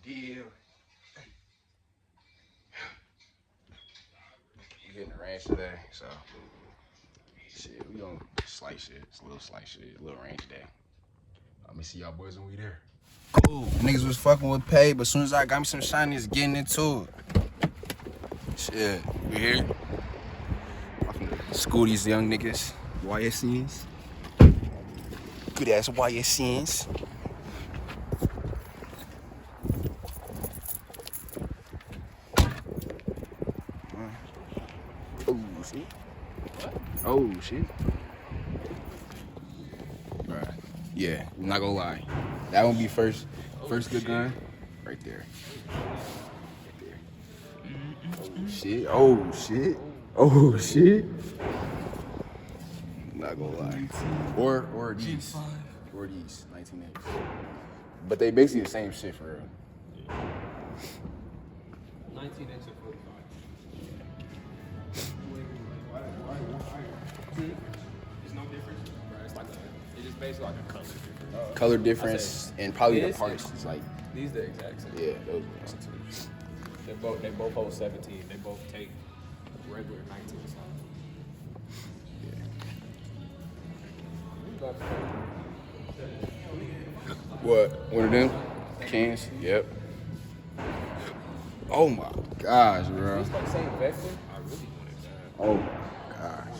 deal. We hitting the range today, so shit, we gonna slice shit. It's a little slice shit, a little range day. Let me see y'all boys when we there. Cool. Niggas was fucking with pay, but as soon as I got me some shinies, getting into it. Shit, we here. School these young niggas, YSCs. Good ass YSCs. Oh shit. Oh shit. Bruh. Yeah, I'm not gonna lie. That won't be first good gun. Right there. Oh shit. Oh shit. Oh shit. Not gonna lie. Or these. Or these 19X. But they basically the same shit for real. 19X or 45. There's no difference. Right? It's just basically like a color difference. Color difference and probably the parts is like These the exact same. yeah, those ones. They both hold 17. They both take regular 19 size. What? One of them? Cans? Yep. Oh my gosh, bro. It's like same vector. I really wanted that. Oh my gosh.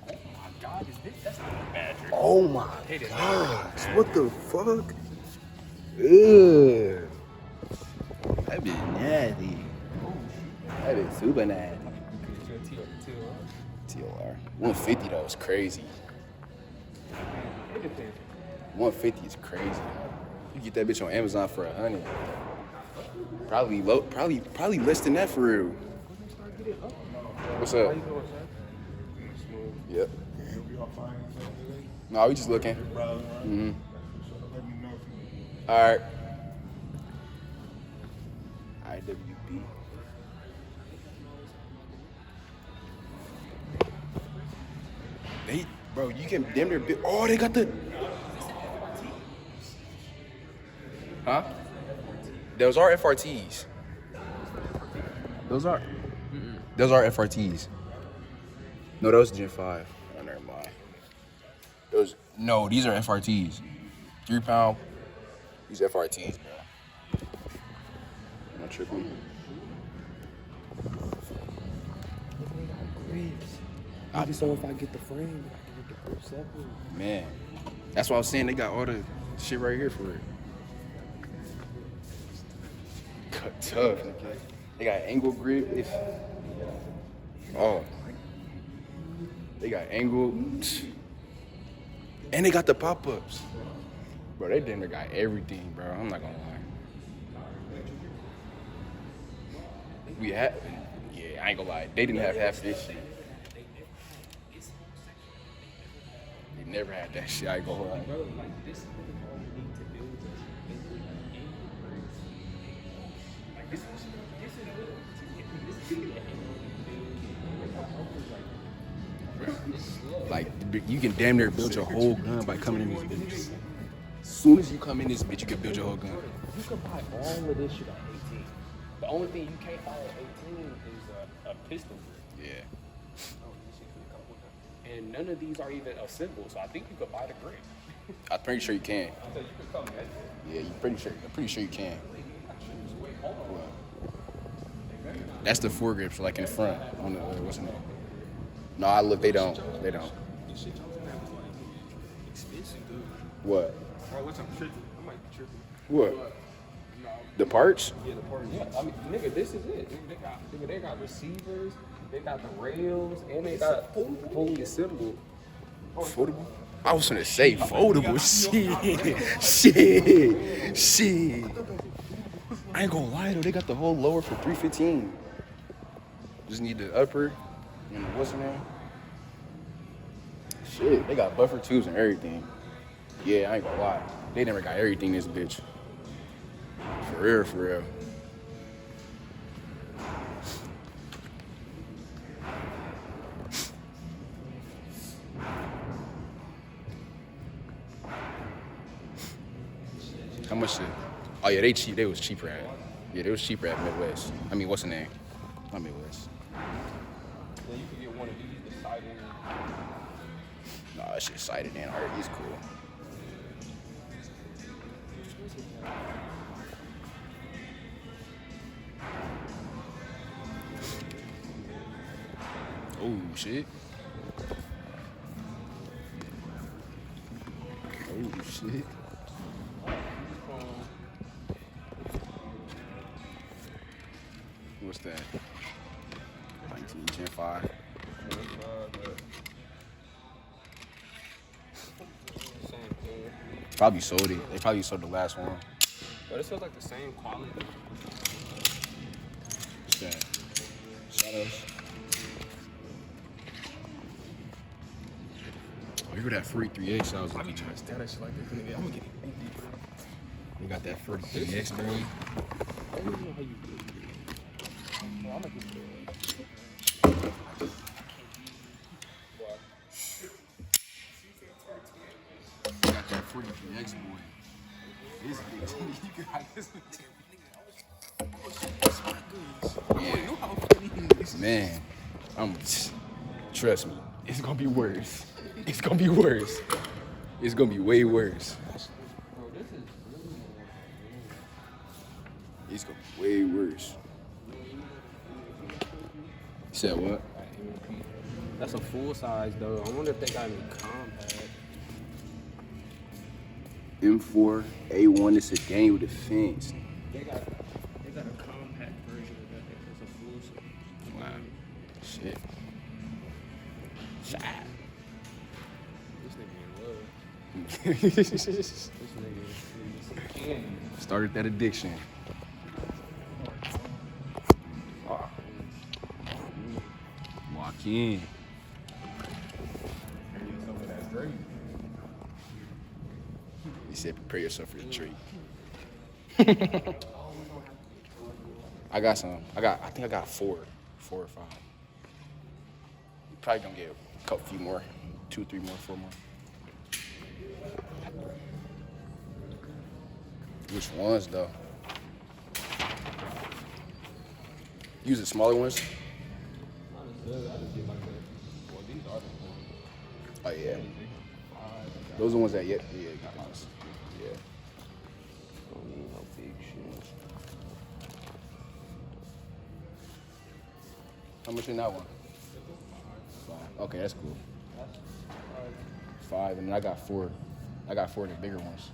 Oh my god, that's not a badger. Oh my gosh. What the fuck? Ew. That be nasty. That is super nasty. TLR. 150 though is crazy. It depends. 150 is crazy. You get that bitch on Amazon for 100. Probably low, probably less than that for real. What's up? Yep. No, we just looking. Mm-hmm. All right. IWB. Bro, you can damn near bit. Oh, they got the. Huh? Those are FRTs. Those are. Those are FRTs. No, those Gen 5. Oh, never mind. Those. No, these are FRTs. 3 pound. These FRTs, bro. I'm not tripping. I just know if I get the frame, I can get the grip separate. Man, that's what I was saying. They got all the shit right here for it. Cut tough. Okay. They got angle grip. Oh. They got angle. And they got the pop-ups. Bro, they damn near got everything, bro. I'm not gonna lie. We had, yeah, I ain't gonna lie. They didn't have half this shit. They never had that shit, I ain't gonna lie. Like, you can damn near build your whole gun by coming in this bitch. As soon as you come in this bitch, you can build your whole gun. You can buy all of this shit at 18. The only thing you can't buy at 18 is a pistol grip. Yeah. And none of these are even assembled, so I think you could buy the grip. I'm pretty sure you can. So you could come back. Yeah, I'm pretty sure you can. That's the foregrips, so like in the front. On the, what's the name? No, I look, they don't. They don't. What? Bro, what's up, tripping? I might be tripping. What? The parts? Yeah, the part. Yeah, I mean, nigga, this is it. They got receivers, they got the rails, and they got fully assembled. Foldable? I was gonna say foldable. Shit. I ain't gonna lie though, they got the whole lower for $315. Just need the upper and what's the name? Shit, they got buffer tubes and everything. Yeah, I ain't gonna lie. They never got everything in this bitch. For real, for real. How much? Oh yeah, they cheap. They was cheaper at. Yeah, they was cheaper at Midwest. I mean, what's the name? Not Midwest. Yeah, you could get one of these deciding. Nah, that shit cited in already. It's cool. Oh shit. Oh shit. What's that? 19 Gen 5. Same thing. Probably sold it. They probably sold the last one. But it feels like the same quality. What's that? Shadows. Oh, you got that free 3X. I was I looking be trying to at. stand that shit like this. Nigga. I'm gonna get it. You got that free 3X, bro. I don't know how you do it. Well, I'm gonna get it. You got that free 3X, boy. This big. You got this. Yeah. Man, trust me, it's gonna be worse. It's gonna be worse. It's gonna be way worse. Bro, this is really. It's gonna be way worse. You said what? That's a full size though. I wonder if they got any compact. M4 A1 is a Daniel Defense. They got a compact version of that. It's a full size. Wow. Shit. Shit. This nigga in love. Started This nigga is candy. that addiction. Walk in. He said, prepare yourself for the treat. I got some. I think I got four or five. Probably gonna get a few more, 2, 3 more, 4 more. Which ones though? Use the smaller ones. Honestly, I just get like that. Well, these are the ones. Oh yeah. Those are the ones that yeah got us. Yeah. Don't need no big shit. How much in that one? 5. Okay, that's cool. 5, and then I got 4. I got 4 of the bigger ones.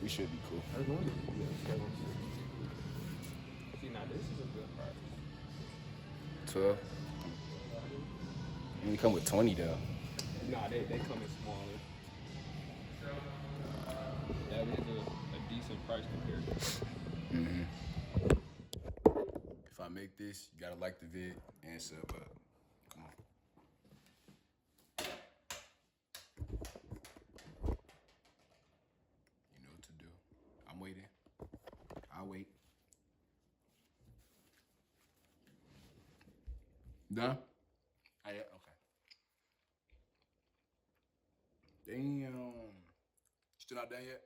We should be cool. I know this is good. See, now this is a good price. 12. And we come with 20 though. Nah, they come in smaller. That is a decent price compared to. If I make this, you gotta like the vid and sub up. Come on. You know what to do. I'm waiting. I'll wait. Done? Yeah, okay. Damn. Still not done yet?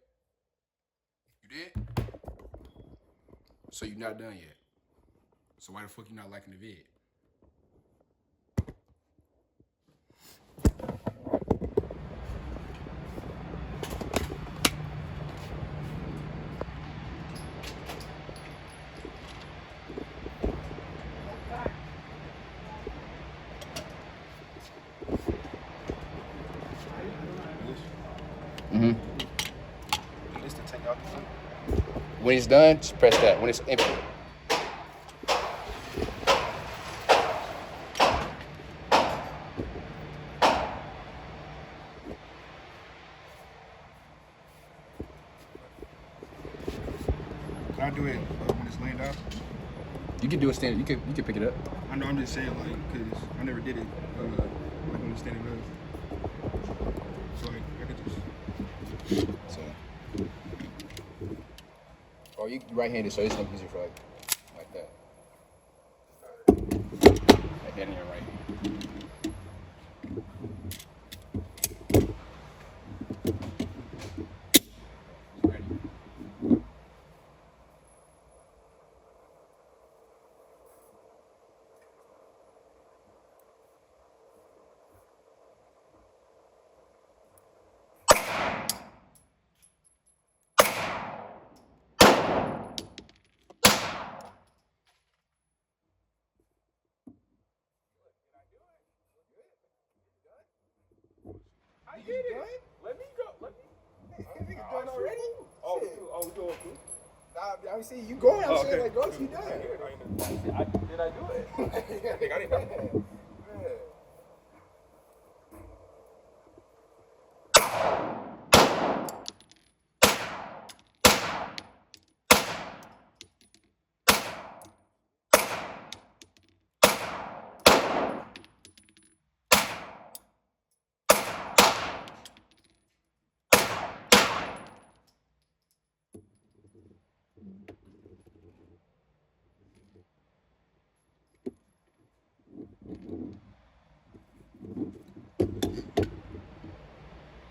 You did? So you're not done yet? So why the fuck you not liking the vid? This to take out the food. When it's done, just press that. When it's empty. Can I do it when it's laying down? You can do it standing. You can pick it up. I know, I'm just saying, like, because I never did it like when it's standing up. So, like, I could just. So. Oh, you right-handed, so it's gonna be easier for like that. Like that in your right. I get it. Let me go. Let me. Nigga done already? Oh, Shit. we doing cool. Nah, I see you going. I'm saying like, go, you done. Did I do it? I think I didn't know. Yeah.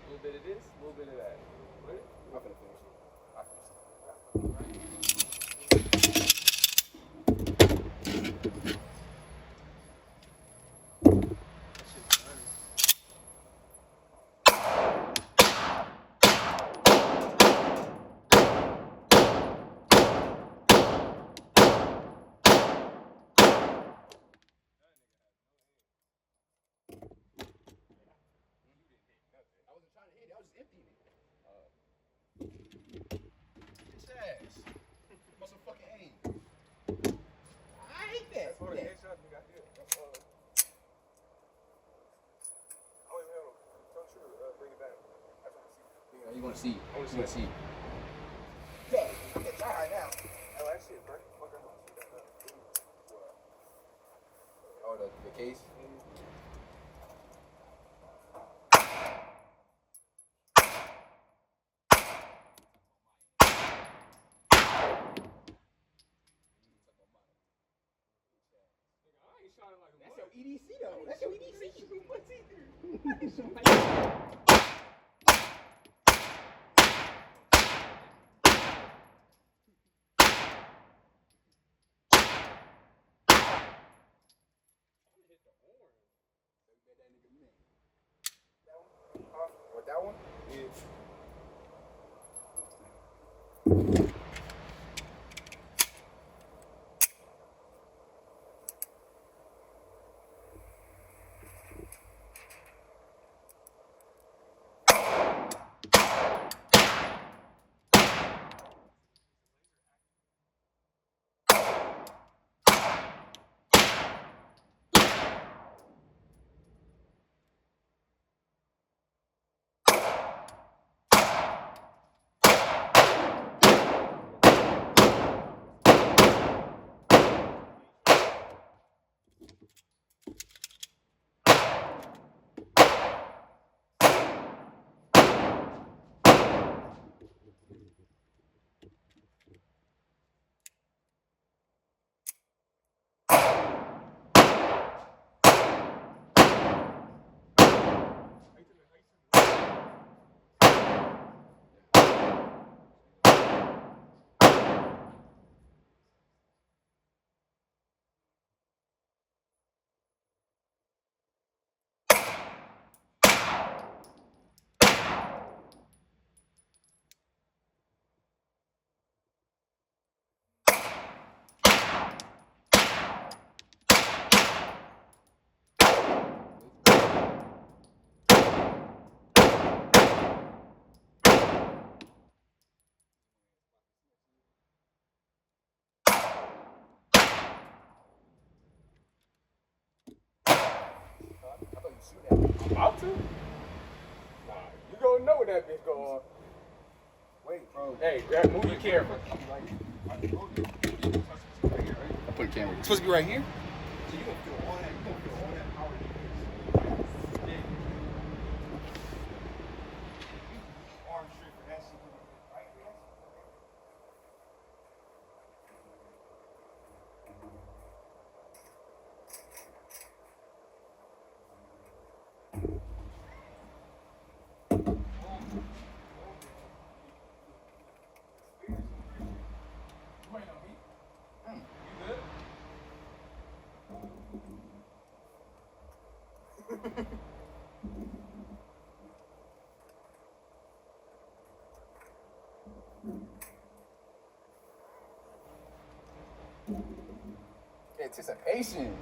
A little bit of this, a little bit of that. What? I'm finna finish it. I wasn't trying to hit it. I was just emptying it. Bitch ass. What's some fucking aim? I hate that. That's one of the Yeah. headshots we got here. That's I don't even know. Tell the truth. Bring it back. I just want to see. Yeah, you want to see? I wanna You want to see? Yeah, I'm getting tired right now. Oh, that shit, bro. Fuck, I want to see that. Oh, the case. I ain't shining like a That's mother. your EDC though. That's your EDC. What's either? What, that one? Yeah. About to? Nah, you gonna know when that bitch go on. Wait, bro. Hey, move your camera. I put a camera. It's supposed to be right here. So you gonna feel all that? You gonna feel all that power? Arm straight for that shit. Right here. Anticipation.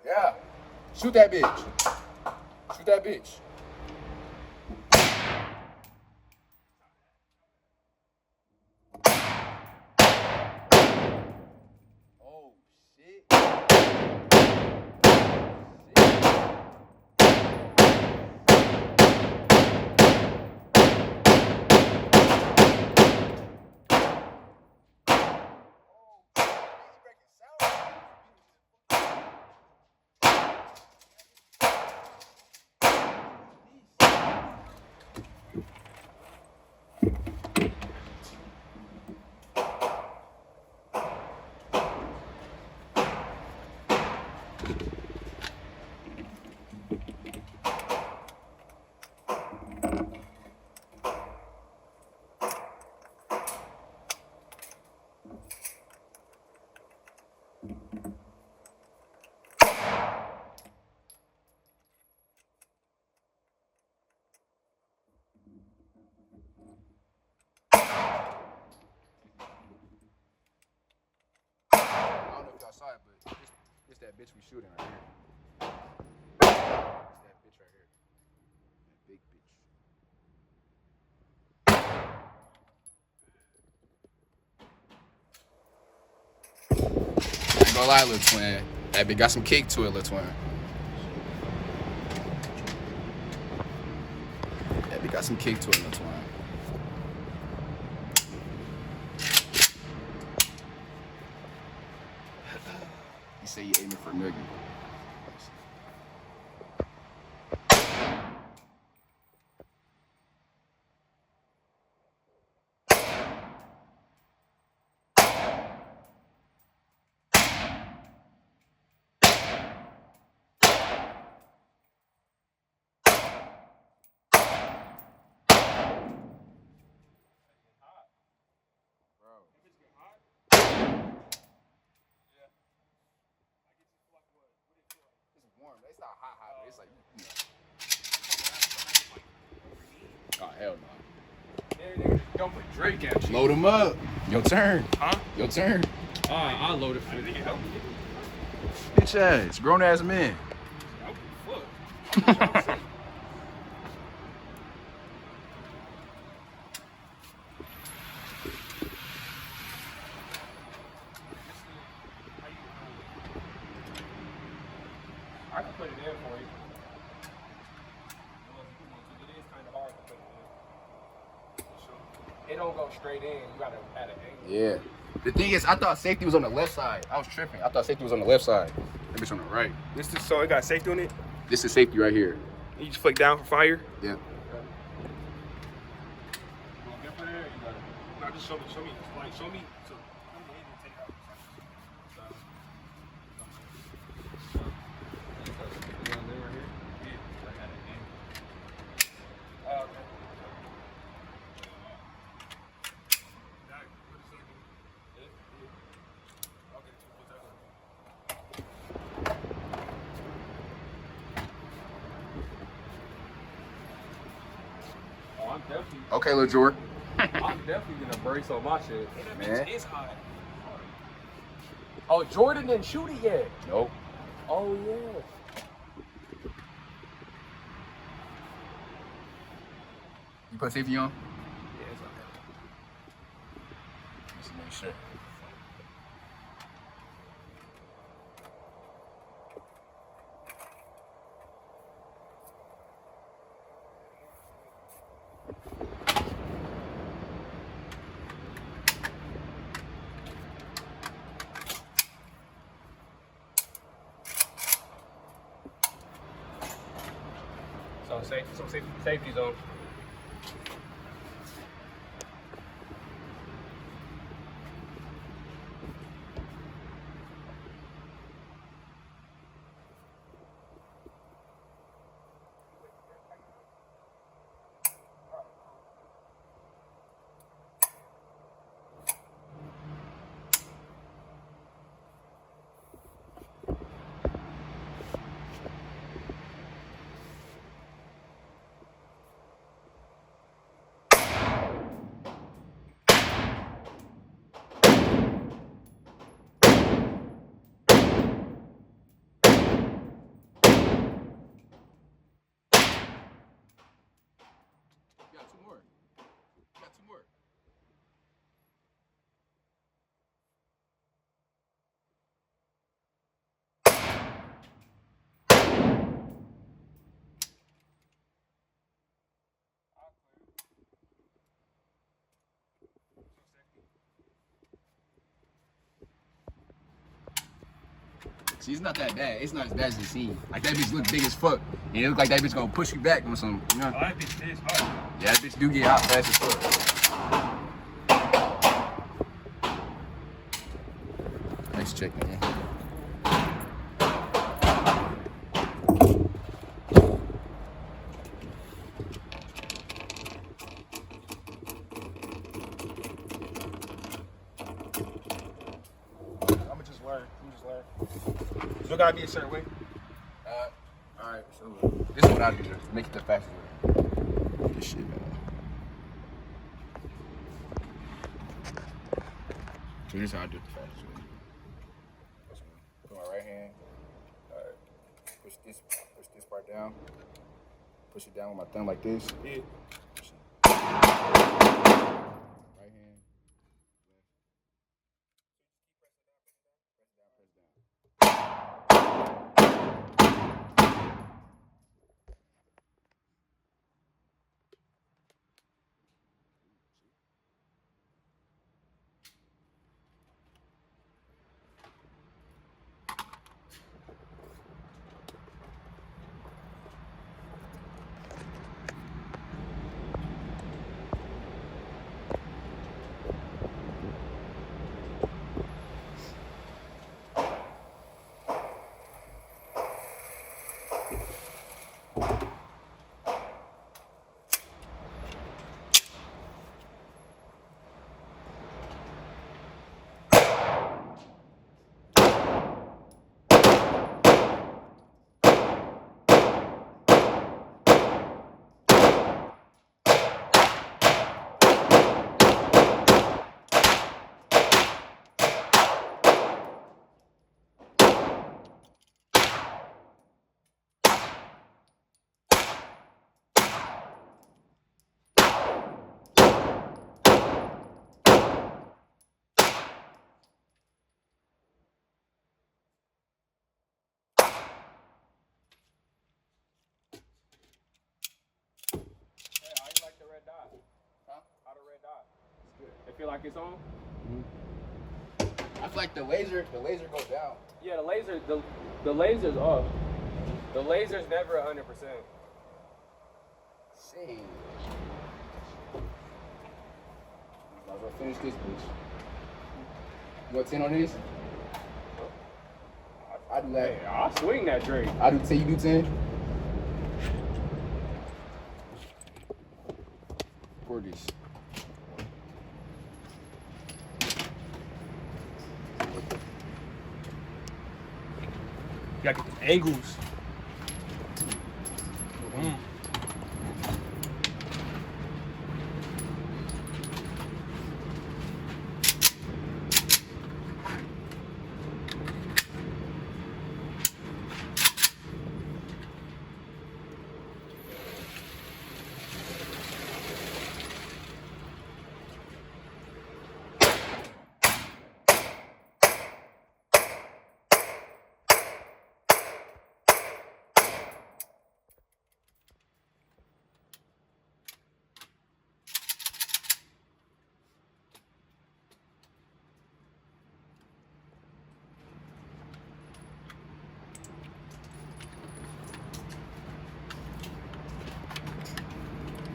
Yeah. Shoot that bitch. Shoot that bitch. Oh, shit. I don't know if y'all saw it, but this that bitch we shooting right here. It's that bitch right here. That big bitch. I ain't gonna lie, little twin. That bitch got some kick to it, little twin. That bitch got some kick to it, little twin. You say you aiming for nigga. Warm. It's not hot, but it's like, oh, hell no. Don't put Drake at you. Load him up. Your turn. Huh? Your turn. Alright, I'll load it for you. Bitch ass. Grown ass men. Fuck. I can put it in for you. It is kind of hard to put it in. It don't go straight in. You gotta add an angle. Yeah. The thing is, I thought safety was on the left side. I was tripping. I thought safety was on the left side. That bitch on the right. This is so it got safety on it. This is safety right here. You just flick down for fire. Yeah. You want me to put it in? You got it. Now just show me, like show me. So take it out. I'm definitely, Okay, Lil Jordan. I'm definitely gonna brace on my shit. Man. It's hot. Oh, Jordan didn't shoot it yet. Nope. Oh yeah. You put safety on? Yeah, it's hot. Just make sure. Some safety zone. See, it's not that bad. It's not as bad as it seems. Like, that bitch look big as fuck. And it look like that bitch gonna push you back on some, you know? Oh, that bitch is hot. Yeah, that bitch do get hot fast as fuck. Nice check, man. I'ma just learn. You gotta be a certain way. Alright, so this is what I do to make it the fastest way. This shit, man. So this is how I do it the fastest way. Put my right hand. Alright. Push this part down. Push it down with my thumb like this. Yeah. Right hand. How you like the red dot? Huh? How the red dot? It's good. It feel like it's on? I feel like the laser goes down. Yeah, the laser's off. The laser's never 100%. Shit. Might as well finish this bitch. You want 10 on this? I do that. Hey, I'll swing that Drake. I do 10, you do 10? For this. You gotta get the angles.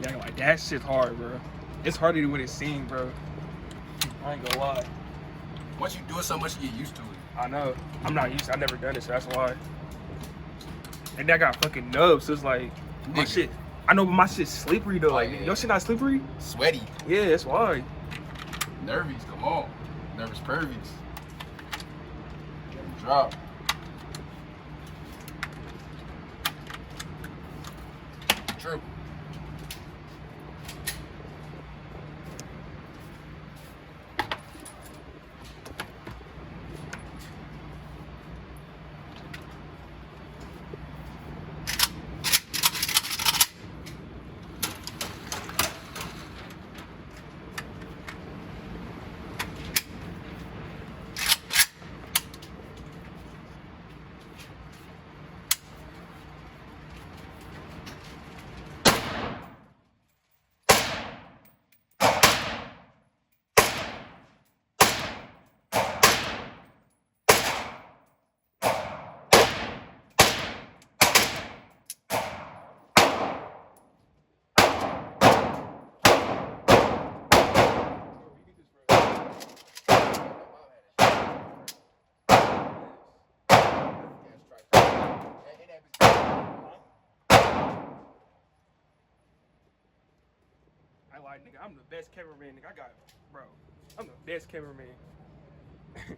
Yeah, like that shit's hard, bro. It's harder than what it seems, bro. I ain't gonna lie. Once you do it so much, you get used to it. I know. I'm not used to it. I've never done it, so that's why. And then I got fucking nubs, so it's like, my Nigga. shit. I know, but my shit's slippery though. Like, yeah. your shit not slippery? Sweaty. Yeah, that's why. Nervous, come on. Nervous pervies. Let me drop. True. Like, nigga, I'm the best cameraman, nigga. I'm the best cameraman. Damn,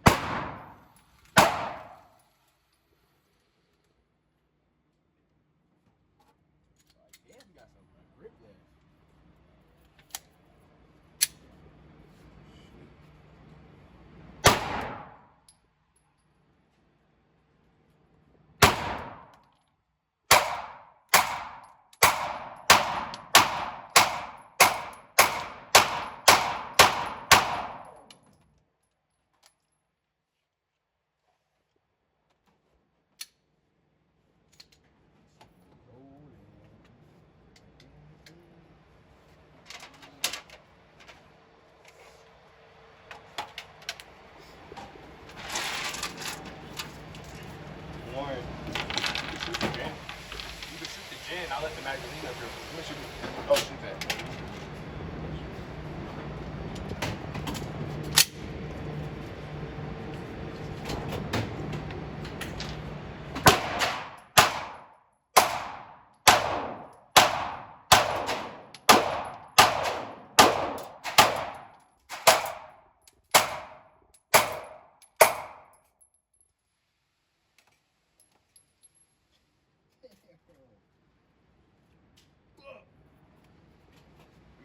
you got some grip there. Warren, you can shoot the gin. You can shoot the gin. I'll let the magazine up here. Let me shoot it. Oh, shoot that.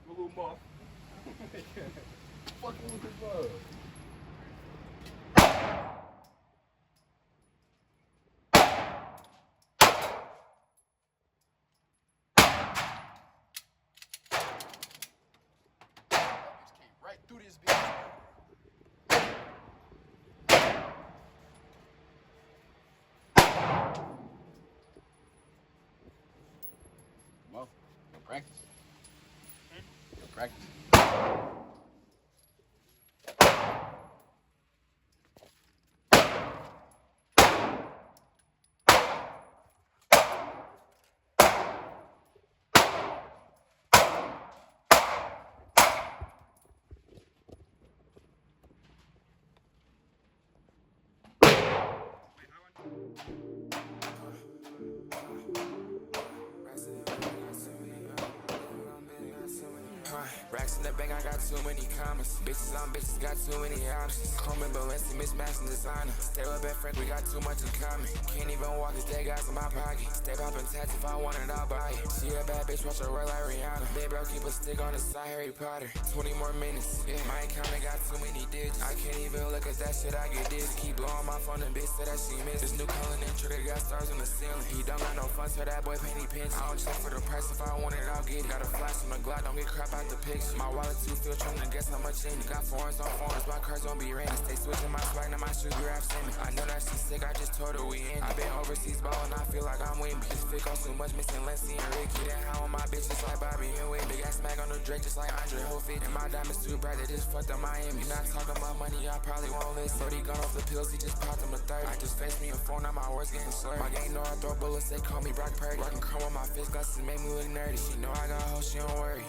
A little moth. Fucking with the bug. Just came right through this bitch. Mo, go practice. Go practice. Racks in the bank, I got too many commas. Bitches on bitches, got too many options. Coleman, Balenci, mismatching designer. Stay with best friends, we got too much in common. Can't even walk if they got in my pocket. Stay poppin' tats if I want it, I'll buy it. She a bad bitch, watch her roll like Rihanna. Big bro, keep a stick on the side, Harry Potter. 20 more minutes, yeah. My account ain't got too many digits. I can't even look at that shit, I get this. Keep blowing my phone and bitch said that she missed. This new Cullen and trigger got stars in the ceiling. He don't got no fun, so that boy paint he pinch. I don't check for the price, if I want it, I'll get it. Got a flash on the Glock, don't get crap out the picture. My wallet too filled, trying to guess how much in it. Got foreigns on foreigns, my cars don't be raining. Stay switching my swag, now my shoes grab salmon. I know that she's sick, I just told her we in. I been overseas ballin', I feel like I'm winning. This fit cost too much, missing Leslie and Ricky. That how on my bitches like Bobby and Whitney. Big ass smack on the Drake, just like Andre Hofield. And my diamonds too bright, they just fucked up Miami. Not talking about money, I probably won't listen. Brody gone off the pills, he just popped him a 30. I just faced me a phone, now my words getting slurred. My gang know I throw bullets, they call me Brock Purdy. Rockin' chrome on my fist, glasses make me look nerdy. She know I got hoes, she don't worry.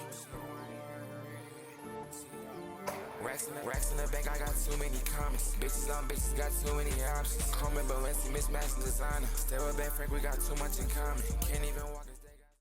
Racks in the bank, I got too many commas. Bitches on bitches, got too many options. Coleman, Balenci, mismatching designer. Stay with best friend, we got too much in common. Can't even walk.